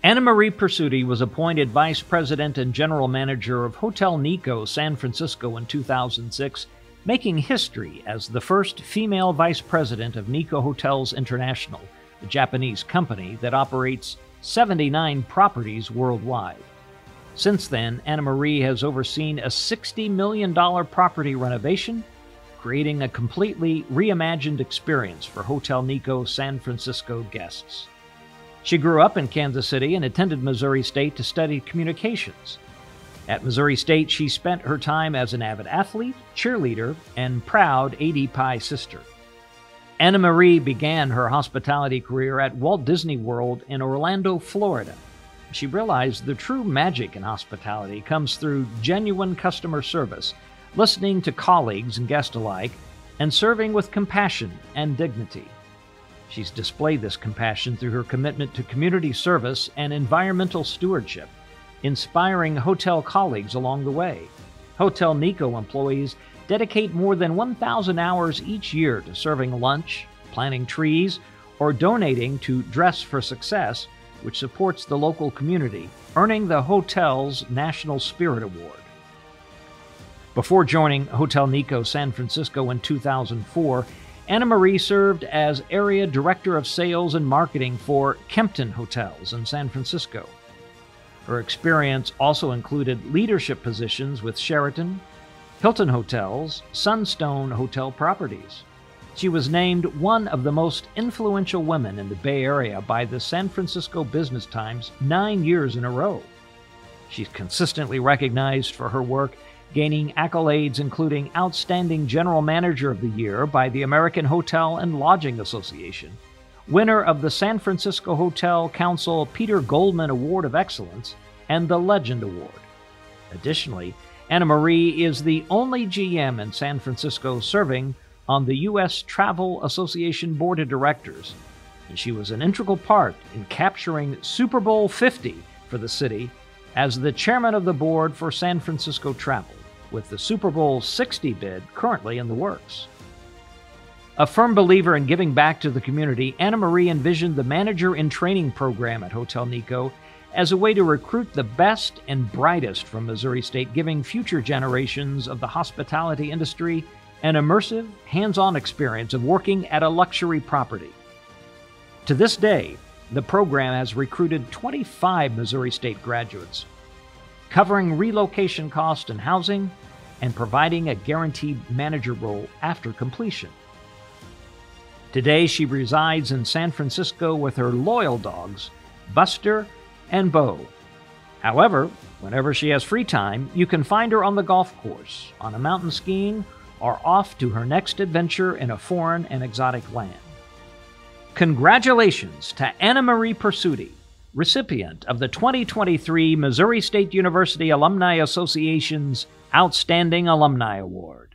Anna Marie Pursuti was appointed Vice President and General Manager of Hotel Nikko San Francisco in 2006, making history as the first female Vice President of Nikko Hotels International, a Japanese company that operates 79 properties worldwide. Since then, Anna Marie has overseen a $60 million property renovation, creating a completely reimagined experience for Hotel Nikko San Francisco guests. She grew up in Kansas City and attended Missouri State to study communications. At Missouri State, she spent her time as an avid athlete, cheerleader, and proud AD Pie sister. Anna Marie began her hospitality career at Walt Disney World in Orlando, Florida. She realized the true magic in hospitality comes through genuine customer service, listening to colleagues and guests alike, and serving with compassion and dignity. She's displayed this compassion through her commitment to community service and environmental stewardship, inspiring hotel colleagues along the way. Hotel Nikko employees dedicate more than 1,000 hours each year to serving lunch, planting trees, or donating to Dress for Success, which supports the local community, earning the hotel's National Spirit Award. Before joining Hotel Nikko San Francisco in 2004, Anna Marie served as Area Director of Sales and Marketing for Kempton Hotels in San Francisco. Her experience also included leadership positions with Sheraton, Hilton Hotels, Sunstone Hotel Properties. She was named one of the most influential women in the Bay Area by the San Francisco Business Times 9 years in a row. She's consistently recognized for her work, gaining accolades including Outstanding General Manager of the Year by the American Hotel and Lodging Association, winner of the San Francisco Hotel Council Peter Goldman Award of Excellence, and the Legend Award. Additionally, Anna Marie is the only GM in San Francisco serving on the U.S. Travel Association Board of Directors, and she was an integral part in capturing Super Bowl 50 for the city as the chairman of the board for San Francisco Travel, with the Super Bowl 60 bid currently in the works. A firm believer in giving back to the community, Anna Marie envisioned the Manager in Training program at Hotel Nikko as a way to recruit the best and brightest from Missouri State, giving future generations of the hospitality industry an immersive, hands-on experience of working at a luxury property. To this day, the program has recruited 25 Missouri State graduates, covering relocation costs and housing, and providing a guaranteed manager role after completion. Today, she resides in San Francisco with her loyal dogs, Buster and Bo. However, whenever she has free time, you can find her on the golf course, on a mountain skiing, or off to her next adventure in a foreign and exotic land. Congratulations to Anna Marie Pursuti, recipient of the 2023 Missouri State University Alumni Association's Outstanding Alumni Award.